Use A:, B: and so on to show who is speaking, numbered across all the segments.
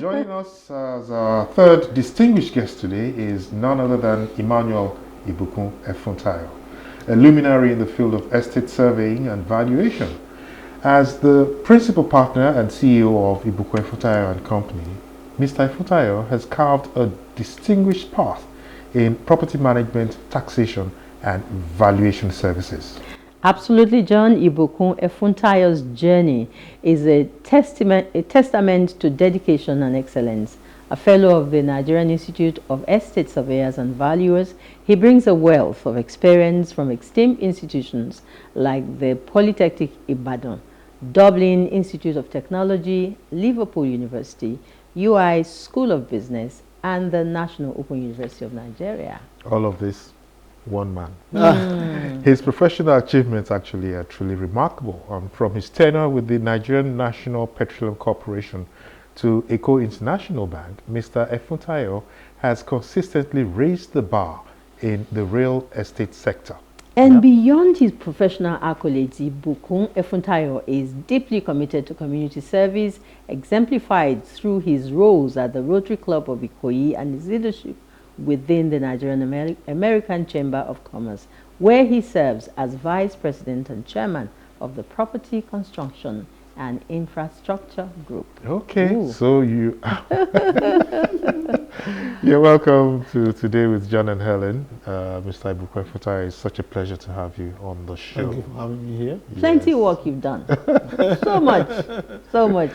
A: Joining us as our third distinguished guest today is none other than Emmanuel Ibukun Efuntayo, a luminary in the field of estate surveying and valuation. As the principal partner and CEO of Ibukun Efuntayo and Company, Mr. Efuntayo has carved a distinguished path in property management, taxation, and valuation services.
B: Absolutely, John. Ibukun Efuntayo's journey is a testament to dedication and excellence. A fellow of the Nigerian Institute of Estate Surveyors and Valuers, he brings a wealth of experience from esteemed institutions like the Polytechnic Ibadan, Dublin Institute of Technology, Liverpool University, UI School of Business, and the National Open University of Nigeria.
A: All of this, one man. His professional achievements actually are truly remarkable. From his tenure with the Nigerian National Petroleum Corporation to Eco International Bank, Mr. Efuntayo has consistently raised the bar in the real estate sector.
B: And beyond his professional accolades, Ibukun Efuntayo is deeply committed to community service, exemplified through his roles at the Rotary Club of Ikoyi and his leadership within the Nigerian American Chamber of Commerce, where he serves as Vice President and Chairman of the Property Construction and Infrastructure Group.
A: Okay,
B: Ooh.
A: so you're welcome to Today with John and Helen. Mr. Ibukun Efuntayo, it's such a pleasure to have you on the show.
C: Thank you for having me here.
B: Plenty of work you've done. So much, so much.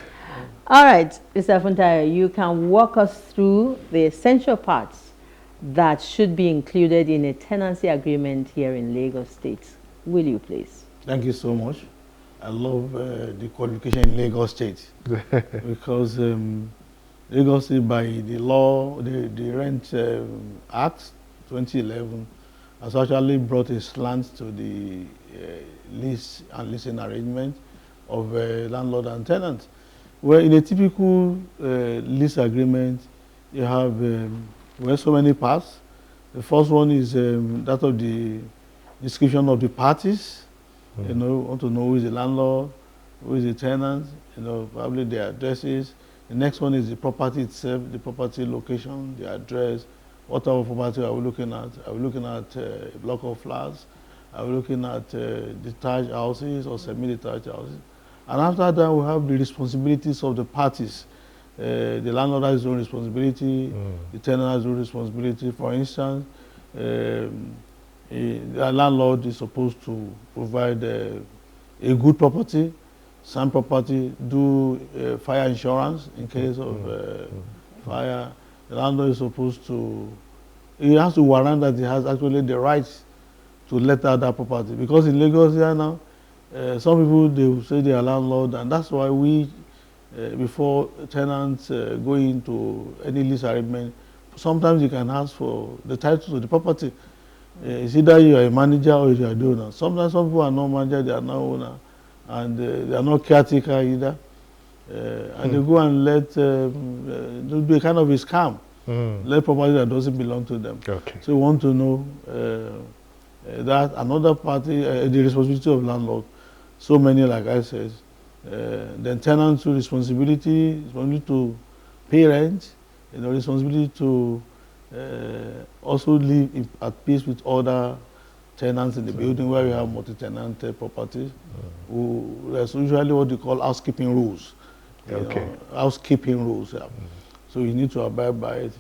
B: All right, Mr. Efuntayo, you can walk us through the essential parts that should be included in a tenancy agreement here in Lagos State. Will you please?
C: Thank you so much. I love the qualification in Lagos State because Lagos State, by the law, the Rent Act 2011, has actually brought a slant to the lease and leasing arrangement of landlord and tenant. Where in a typical lease agreement, you have so many parts. The first one is that of the description of the parties. You know, want to know who is the landlord, who is the tenant, you know, probably their addresses. The next one is the property itself, the property location, the address. What type of property are we looking at? Are we looking at a block of flats? Are we looking at detached houses or semi-detached houses? And after that, we have the responsibilities of the parties. The landlord has his own responsibility, the tenant has his own responsibility. For instance, the landlord is supposed to provide a good property, sound property, do fire insurance in case of fire. The landlord is supposed to, he has to warrant that he has actually the rights to let out that property. Because in Lagos here now, some people, they will say they are landlord, and that's why we, before tenants go into any lease arrangement, sometimes you can ask for the title to the property. It's either you are a manager or you are the owner. Sometimes some people are not manager, they are not owner, and they are not caretaker either. And they go and let, do a kind of a scam, let property that doesn't belong to them.
A: Okay.
C: So we want to know that another party, the responsibility of landlord, so many, like I said, then tenants' responsibility to pay rent, you know, responsibility to also live at peace with other tenants in the building where we have multi-tenant properties. There's usually what they call housekeeping rules.
A: Okay.
C: Housekeeping rules. Yeah. So you need to abide by it.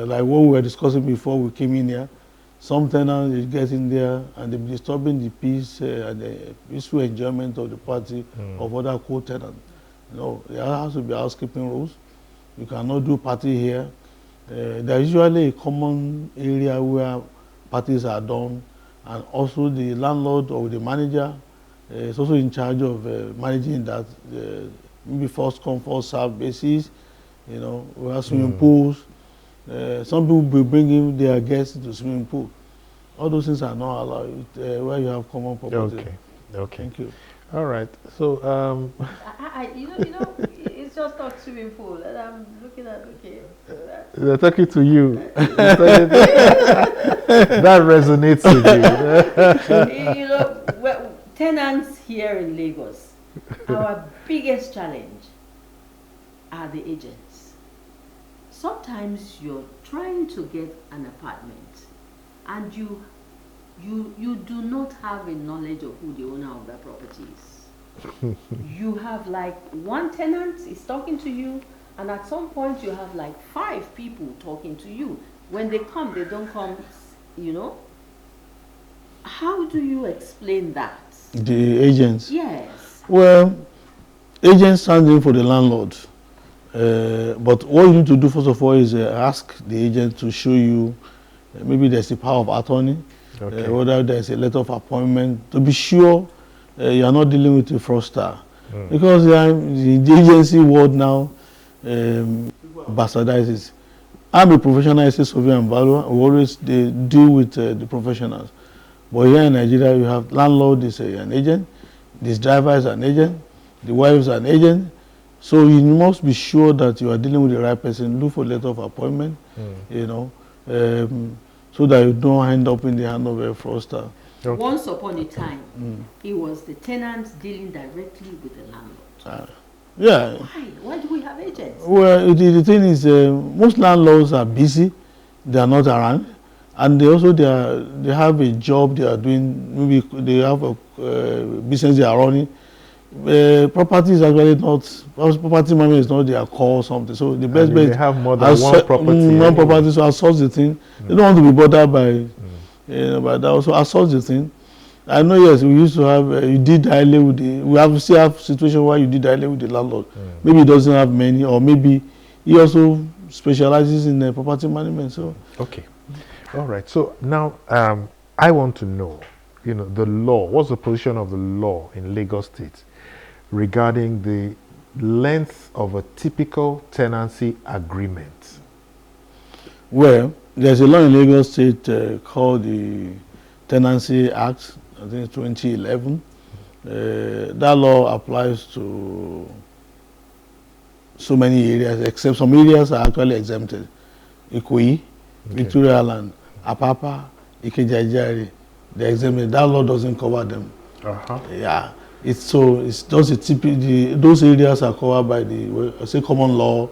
C: Like what we were discussing before we came in here, some tenants is getting there and they're disturbing the peace and the peaceful enjoyment of the party of other co-tenants. You know, there has to be housekeeping rules. You cannot do party here. There's usually a common area where parties are done, and also the landlord or the manager is also in charge of managing that. Maybe first come, first serve basis. You know, we have swimming pools. Some people will be bringing their guests to the swimming pool. All those things are not allowed where you have common property.
A: Okay. Okay.
C: Thank you.
A: All right. So,
B: You know, it's just not swimming pool, and I'm looking at, okay.
A: they're talking to you. That resonates with you.
B: You know, well, tenants here in Lagos, our biggest challenge are the agents. sometimes you're trying to get an apartment and you do not have a knowledge of who the owner of that property is. You have like one tenant is talking to you, and at some point you have like 5 people talking to you. When they come, they don't come, you know. How do you explain that?
C: The agents?
B: Yes.
C: Well, agents stand in for the landlord. But what you need to do first of all is ask the agent to show you maybe there's a power of attorney, whether there's a letter of appointment, to be sure you are not dealing with a fraudster. Because the agency world now bastardizes. I'm a professional estate surveyor and valuer. We always deal with the professionals. But here in Nigeria, you have landlord is an agent, this driver is an agent, the wife is an agent. So you must be sure that you are dealing with the right person. Look for letter of appointment, you know, so that you don't end up in the hand of a fraudster.
B: Okay. Once upon a time, it was the tenants dealing directly with the landlord.
C: Yeah.
B: Why do we have agents?
C: Well, the thing is, most landlords are busy; they are not around, and they also they have a job they are doing. Maybe they have a business they are running. Property is actually not, property management is not their core or something. So the best bet,
A: they have more than one property.
C: One property, so outsource the thing. They don't want to be bothered by by that. So outsource the thing. I know, yes, we used to have, you did dialogue with the, still have situation where you did dialogue with the landlord. Maybe he doesn't have many, or maybe he also specializes in property management. So
A: okay, all right. So now I want to know, you know, the law. What's the position of the law in Lagos State regarding the length of a typical tenancy agreement?
C: Well, there's a law in Lagos State called the Tenancy Act, I think it's 2011. That law applies to so many areas, except some areas are actually exempted. Ikoyi, Victoria Island, Apapa, Ikejajari, they're exempted. That law doesn't cover them. Yeah. It's just a typical, those areas are covered by the common law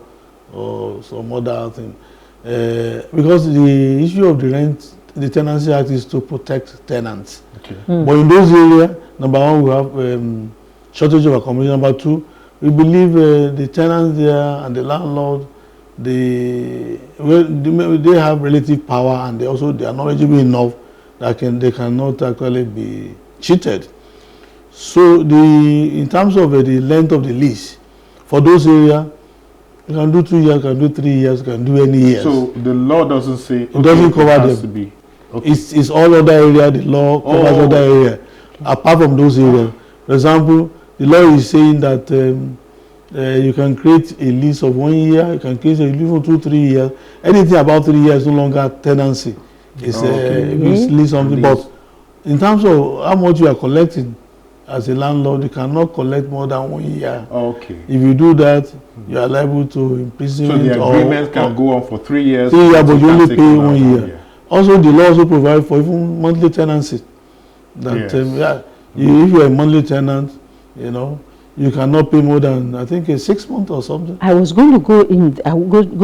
C: or some other thing. Because the issue of the rent, the Tenancy Act is to protect tenants. But in those areas, number one, we have shortage of accommodation. Number two, we believe the tenants there and the landlord, they have relative power, and they are knowledgeable enough that they cannot actually be cheated. So in terms of the length of the lease, for those areas, you can do 2 years, you can do 3 years, you can do any years.
A: So the law doesn't say
C: it doesn't cover them. It's all other area. The law covers other area apart from those areas. For example, the law is saying that you can create a lease of 1 year, you can create a lease of 2-3 years. Anything about 3 years is no longer tenancy. It's lease something. But in terms of how much you are collecting as a landlord, you cannot collect more than 1 year. If you do that, you are liable to imprisonment.
A: So the agreement can go on for 3 years.
C: 3 years, but you only pay 1 year. Also, the law also provide for even monthly tenancy. That if you are a monthly tenant, you know, you cannot pay more than, I think, 6 months or something.
B: I was going to go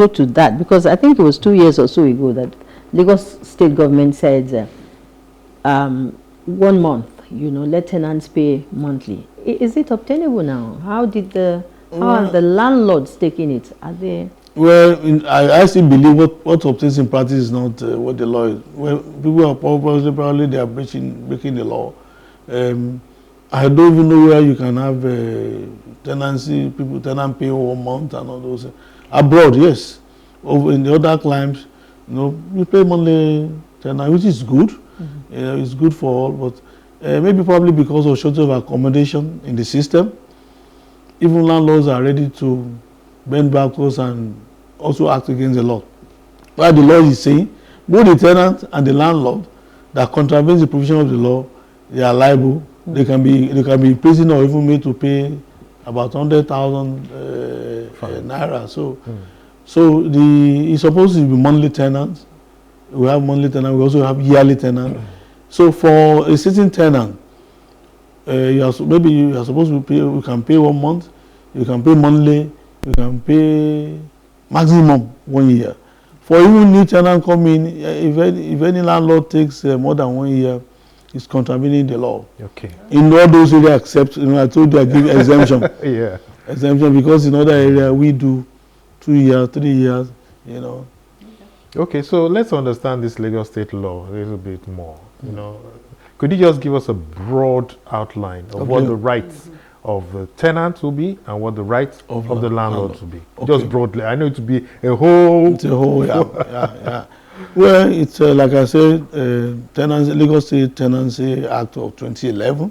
B: to that, because I think it was 2 years or so ago that Lagos State government said 1 month, you know, let tenants pay monthly. Is it obtainable now? How are the landlords taking it? Are they?
C: Well, I still believe what obtains in practice is not what the law is. Well, people are probably they are breaking the law. I don't even know where you can have tenant pay 1 month and all those. Abroad, yes. Over in the other climes, you know, you pay monthly tenant, which is good. It's good for all, but maybe probably because of shortage of accommodation in the system, even landlords are ready to bend backwards and also act against the law. But the law is saying both the tenant and the landlord that contravenes the provision of the law, they are liable. They can be imprisoned or even made to pay about 100,000 naira. So it's supposed to be monthly tenants. We have monthly tenant. We also have yearly tenant. So for a certain tenant, maybe you are supposed to pay. You can pay 1 month. You can pay monthly. You can pay maximum 1 year. For even new tenant coming, if any landlord takes more than 1 year, it's contravening the law.
A: Okay.
C: In all those areas, except I told you I give exemption.
A: Yeah.
C: Exemption because in other areas we do 2 years, 3 years.
A: Okay, so let's understand this Lagos State law a little bit more. Could you just give us a broad outline of what the rights of the tenant will be and what the rights of the landlord will be? Okay. Just broadly. I know it to be a whole. It's a whole.
C: Yeah. Well, it's like I said, Lagos State Tenancy Act of 2011.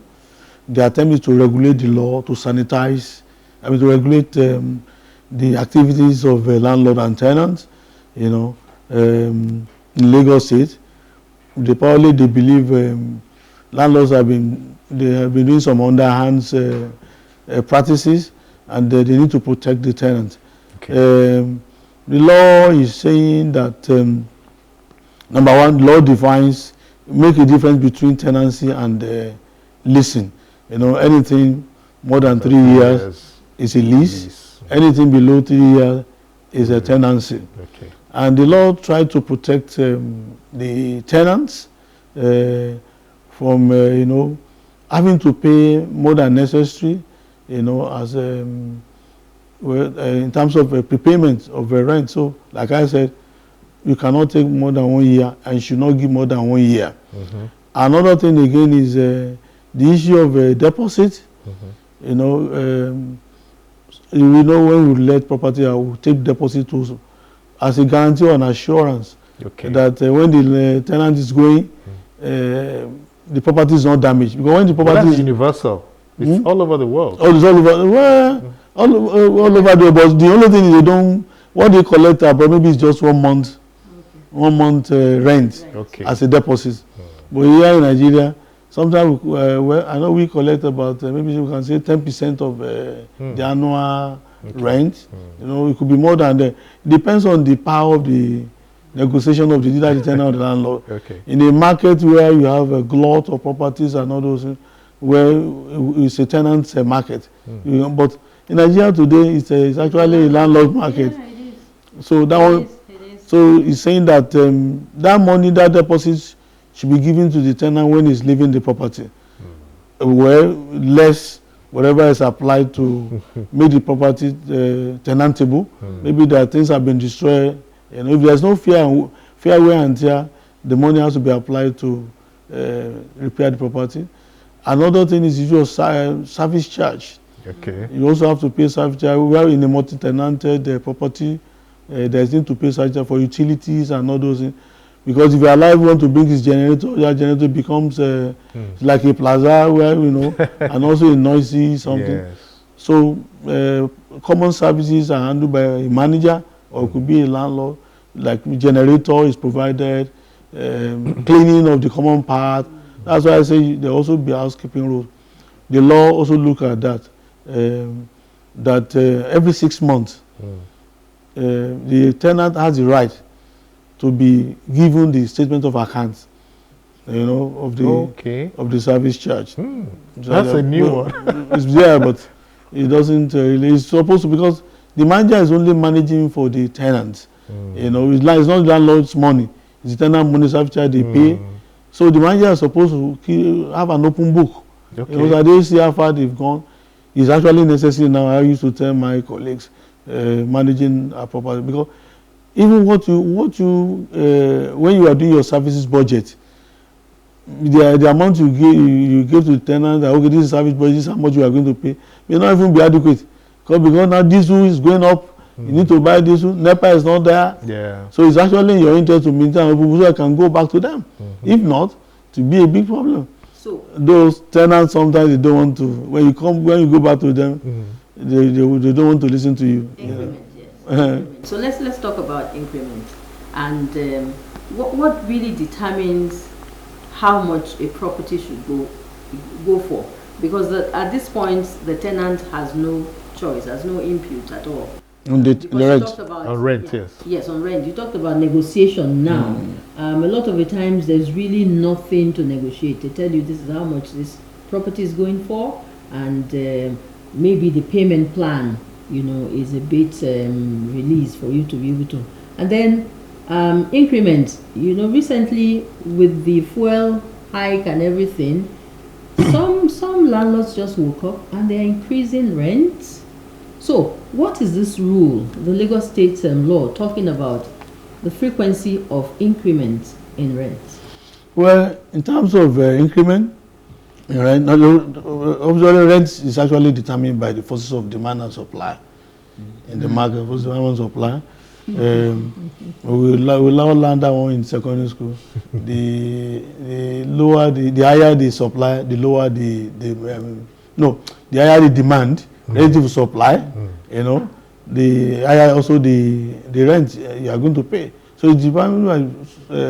C: The attempt is to regulate the law, to sanitize, to regulate the activities of landlord and tenants. In Lagos State, they believe landlords have been doing some underhand practices, and they need to protect the tenants. Okay. The law is saying that number one, law defines, make a difference between tenancy and leasing. Anything more than 3 years is a lease. Anything below 3 years is a tenancy. Okay. And the law tried to protect the tenants from having to pay more than necessary, as in terms of prepayment of rent. So, like I said, you cannot take more than 1 year, and you should not give more than 1 year. Mm-hmm. Another thing again is the issue of deposit. Mm-hmm. When we let property, I will take deposit as a guarantee or an assurance that when the tenant is going, the property is not damaged. Because when the property
A: is universal, it's all over the world.
C: Oh, it's all over. Well, all over the world. But the only thing is what they collect about maybe it's just 1 month, 1 month rent as a deposit. But here in Nigeria, sometimes I know we collect about maybe we can say 10% of the annual rent. It could be more than that. It depends on the power of the negotiation of the tenant or the landlord. Okay. In a market where you have a glut of properties and all those, where it's a tenant's market. But in Nigeria today, it's actually a landlord market. Yeah, it is. So that one. So it's saying that that money, that deposit, should be given to the tenant when he's leaving the property. Well, less whatever is applied to make the property tenantable. Maybe the things have been destroyed. If there's no fair wear and tear, the money has to be applied to repair the property. Another thing is your service charge. Okay. You also have to pay service charge. We are in a multi-tenanted property. There's need to pay service charge for utilities and all those things. Because if you allow everyone to bring his generator, your generator becomes like a plaza where, and also a noisy something. Yes. So common services are handled by a manager, or it could be a landlord. Like generator is provided, cleaning of the common part. That's why I say there also be housekeeping rules. The law also look at that. Every 6 months, the tenant has the right to be given the statement of accounts, of the service charge.
A: That's a new one.
C: It's there, but it doesn't really. It's supposed to, because the manager is only managing for the tenants. It's not the landlord's money. It's the tenant money, service charge they pay. So the manager is supposed to have an open book. Okay. So they see how far they've gone. It's actually necessary now. I used to tell my colleagues managing a property, because even when you are doing your services budget, the amount you give to the tenant, that okay, this is service budget, this is how much you are going to pay, may not even be adequate. Because now diesel is going up, you need to buy diesel, NEPA is not there. Yeah. So it's actually in your interest to maintain people so I can go back to them. If not, to be a big problem. So those tenants sometimes they don't want to. When you go back to them, they don't want to listen to you.
B: Increment, yes. So let's talk about increment, and what really determines how much a property should go for, because at this point the tenant has no choice, has no input at all.
C: On the rent.
A: On rent, yes.
B: Yes, on rent. You talked about negotiation now. A lot of the times there's really nothing to negotiate. They tell you this is how much this property is going for, and maybe the payment plan is a bit released for you to be able to. And then increments, recently with the fuel hike and everything, some landlords just woke up and they're increasing rents. So what is this rule, the Lagos State law, talking about the frequency of increments in rents?
C: Well, in terms of increment, right, obviously rent is actually determined by the forces of demand and supply in the market. Forces of demand and supply. We now learn that one in secondary school. The higher the supply, the lower the higher the demand relative to supply. The higher also the rent you are going to pay. So it depends on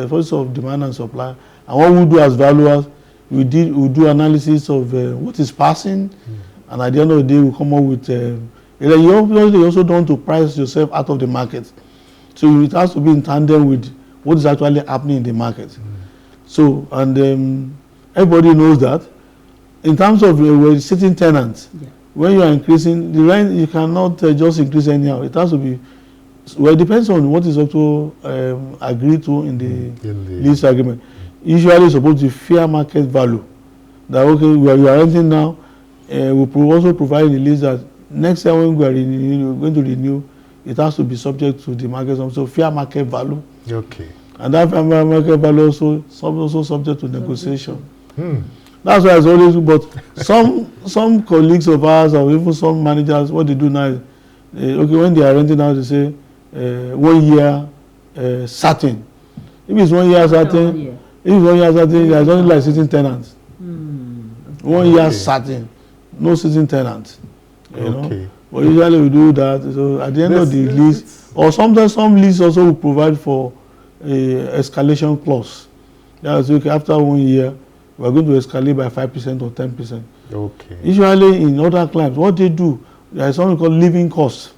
C: forces of demand and supply. And what we do as valuers, we do analysis of what is passing, and at the end of the day, we come up with. You also don't want to price yourself out of the market, so it has to be in tandem with what is actually happening in the market. So, and everybody knows that. In terms of sitting tenants, when you are increasing the rent, you cannot just increase anyhow. It has to be. Well, it depends on what is also agreed to in the lease agreement. Usually, it's supposed to be fair market value. That okay, where you are renting now, we also provide in the lease that next year when we are going to renew, it has to be subject to the market. So fair market value.
A: Okay.
C: And that fair market value also subject to negotiation. That's why it's always. But some colleagues of ours or even some managers, what they do now is, okay, when they are renting out, they say 1 year certain. If it's 1 year certain. If it's 1 year certain, there's only like sitting tenants. 1 year certain, no sitting tenants.
A: Okay.
C: But usually we do that. So at the end of the lease, or sometimes some lease also will provide for a escalation clause. That's okay. After 1 year, we are going to escalate by 5% or 10%.
A: Okay.
C: Usually in other clients, what they do, there is something called living costs.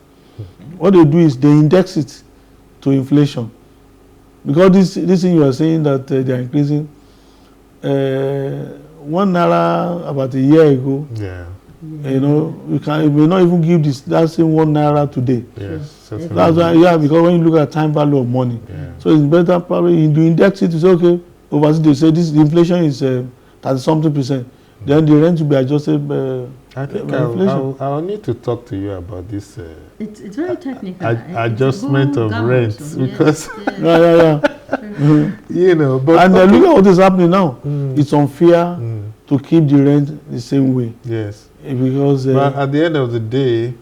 C: What they do is they index it to inflation. Because this thing you are saying that they are increasing, 1 naira about a year ago.
A: Yeah.
C: You may not even give that same 1 naira today.
A: Yes.
C: That's why, because when you look at time value of money, so it's better probably you index it to say, okay, overseas they say the inflation is 30-something%. Then the rent will be adjusted
A: I think I'll need to talk to you about this.
B: It's very technical.
A: Adjustment of rent, because but
C: and look at what is happening now. It's unfair to keep the rent the same way.
A: Yes.
C: Because
A: but at the end of the day,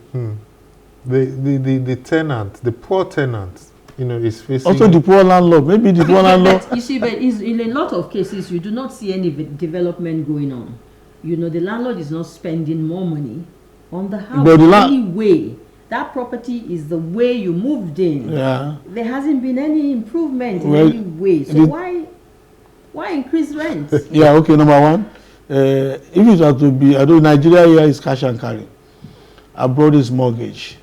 A: the tenant, the poor tenant, is facing
C: also the poor landlord. Maybe the poor landlord.
B: You see, but in a lot of cases, you do not see any development going on. The landlord is not spending more money on the house. But anyway, that property is the way you moved in.
C: Yeah.
B: There hasn't been any improvement in any way. So why increase rent?
C: Yeah. Okay. Number one, if it has to be, Nigeria here is cash and carry. Abroad is mortgage.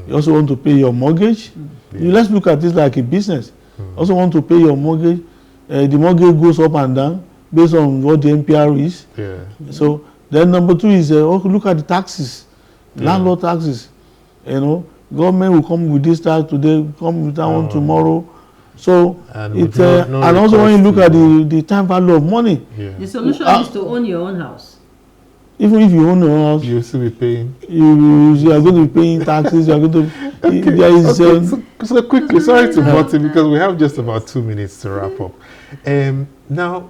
C: You also want to pay your mortgage. Let's look at this like a business. Also want to pay your mortgage. The mortgage goes up and down based on what the MPR is.
A: Yeah.
C: So then number two is look at the taxes, landlord taxes. Government will come with this tax today, come with that one tomorrow. So and also when you look at the time value of money.
B: Yeah. The solution is to own your own house.
C: Even if you own your own house,
A: you still be paying.
C: You are going to be paying taxes. You are going to. There is.
A: So quickly, sorry to butt in because we have just about 2 minutes to wrap up. Now,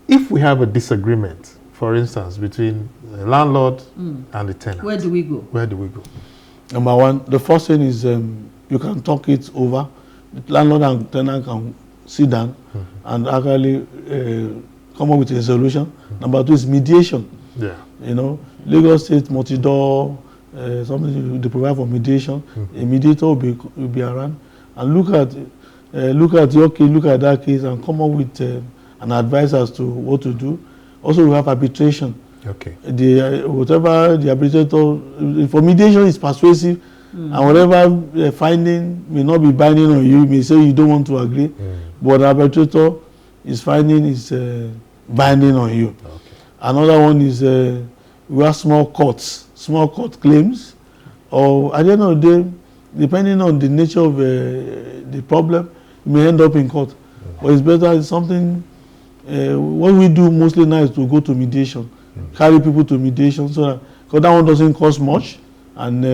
A: if we have a disagreement, for instance, between the landlord and the tenant,
B: where do we go?
C: Number one, the first thing is you can talk it over. The landlord and tenant can sit down and actually come up with a solution. Number two is mediation.
A: Yeah.
C: Lagos State multi-door, something they provide for mediation. A mediator will be around and look at your case, look at that case, and come up with an advice as to what to do. Also, we have arbitration.
A: Okay.
C: Whatever the arbitrator for mediation is persuasive, and whatever finding may not be binding on you. You may say you don't want to agree, but the arbitrator is finding is binding on you. Okay. Another one is we have small court claims. or at the end of the day, depending on the nature of the problem, you may end up in court. But it's better, it's something, what we do mostly now is to go to mediation, carry people to mediation, so that, because that one doesn't cost much, and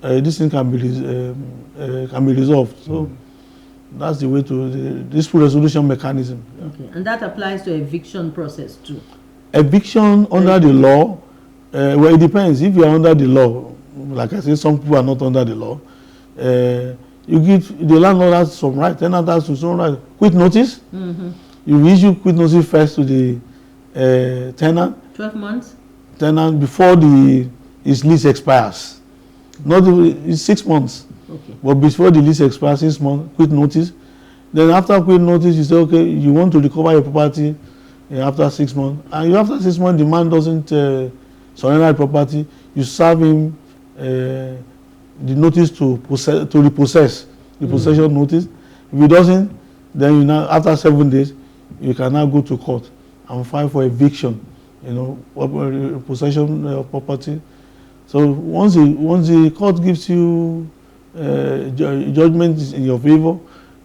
C: this thing can be resolved. So that's the way to the dispute resolution mechanism. Yeah.
B: Okay, and that applies to eviction process too.
C: Eviction under the law, well, it depends. If you are under the law, like I said, some people are not under the law. You give the landlord has some right, tenant has some right. Quit notice. You issue quit notice first to the tenant.
B: 12 months.
C: Tenant before his lease expires. Not it's 6 months.
B: Okay.
C: But before the lease expires, 6 months, quit notice. Then after quit notice, you say, okay, you want to recover your property after 6 months. And after 6 months, the man doesn't surrender the property. You serve him the notice to repossess, the possession notice. If he doesn't, then you now, after 7 days, you can now go to court and file for eviction, possession of property. So once the court gives you judgment in your favor,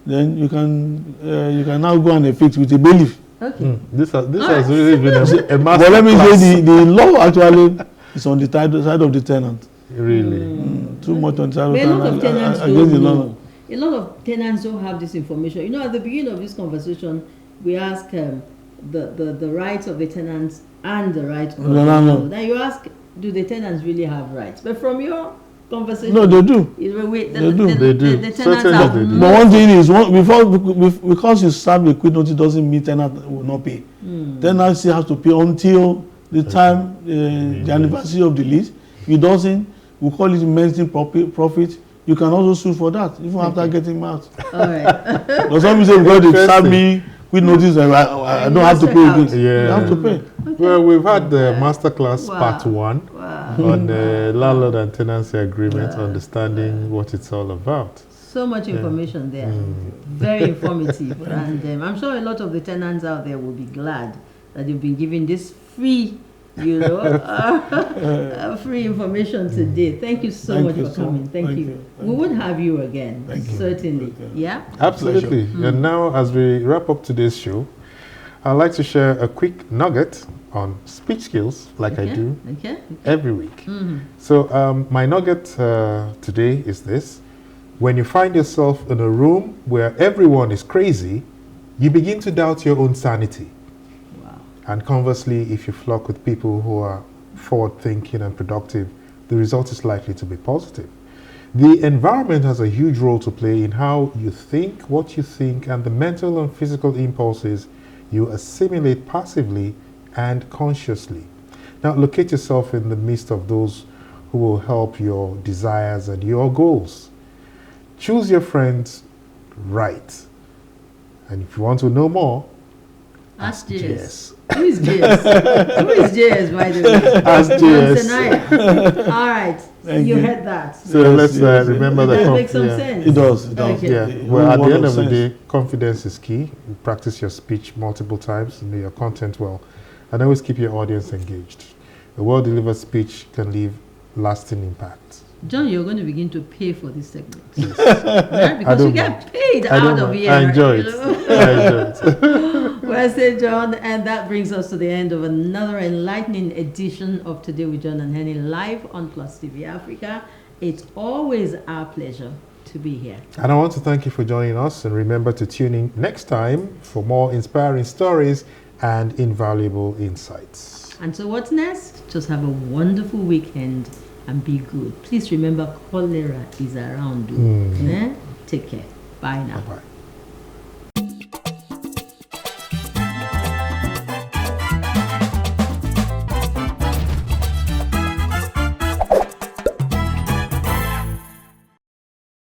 C: then you can now go and evict with a bailiff.
B: Okay.
A: This has really been a master.
C: But let me say the law actually is on the side of the tenant.
A: Really?
C: Too much on the side of
B: a lot of
C: the
B: tenants
C: tenant.
B: don't know. A lot of tenants don't have this information. You know, at the beginning of this conversation, we ask the rights of the tenants and the rights of the landlord. Then you ask, do the tenants really have rights? But from your conversation,
C: no, they do.
A: They do.
B: The tenants have.
A: They do.
C: But one thing is, because you serve a quit notice doesn't mean tenant will not pay. Tenant still has to pay until the time, the anniversary of the lease. If it doesn't, we call it immensely profit. You can also sue for that, even after getting him out.
B: All right.
C: Because some people say, well, they serve me quit notice, I don't have to pay again.
A: Yeah.
C: You have to pay.
B: Okay.
A: Well, we've had the masterclass part 1 on the landlord and tenancy agreement, understanding what it's all about.
B: So much information there. Very informative. And I'm sure a lot of the tenants out there will be glad that they've been given this free, free information today. Thank you so much for coming. Thank you. We would have you again. Certainly. Yeah?
A: Absolutely. And now, as we wrap up today's show, I'd like to share a quick nugget on speech skills, like I do every week. So my nugget today is this. When you find yourself in a room where everyone is crazy, you begin to doubt your own sanity. And conversely, if you flock with people who are forward-thinking and productive, the result is likely to be positive. The environment has a huge role to play in how you think, what you think, and the mental and physical impulses you assimilate passively and consciously. Now, locate yourself in the midst of those who will help your desires and your goals. Choose your friends right. And if you want to know more, ask JS.
B: Who is JS? Who is JS, by the way?
A: Ask JS.
B: All right. You heard that.
A: So let's remember that.
B: That makes some sense.
C: It does. It does.
B: Okay.
A: Yeah. Well, at the end of the day, confidence is key. You practice your speech multiple times, know your content well, and always keep your audience engaged. A well-delivered speech can leave lasting impact.
B: John, you're going to begin to pay for this segment. Yes. Right? Because you get paid out of here.
A: I enjoy it. I enjoy it.
B: Well said, John. And that brings us to the end of another enlightening edition of Today with John and Helen live on PlusTvAfrica. It's always our pleasure to be here.
A: And I want to thank you for joining us. And remember to tune in next time for more inspiring stories and invaluable insights.
B: And so what's next? Just have a wonderful weekend. And be good. Please remember, cholera is around. Take care. Bye now.
A: Bye-bye.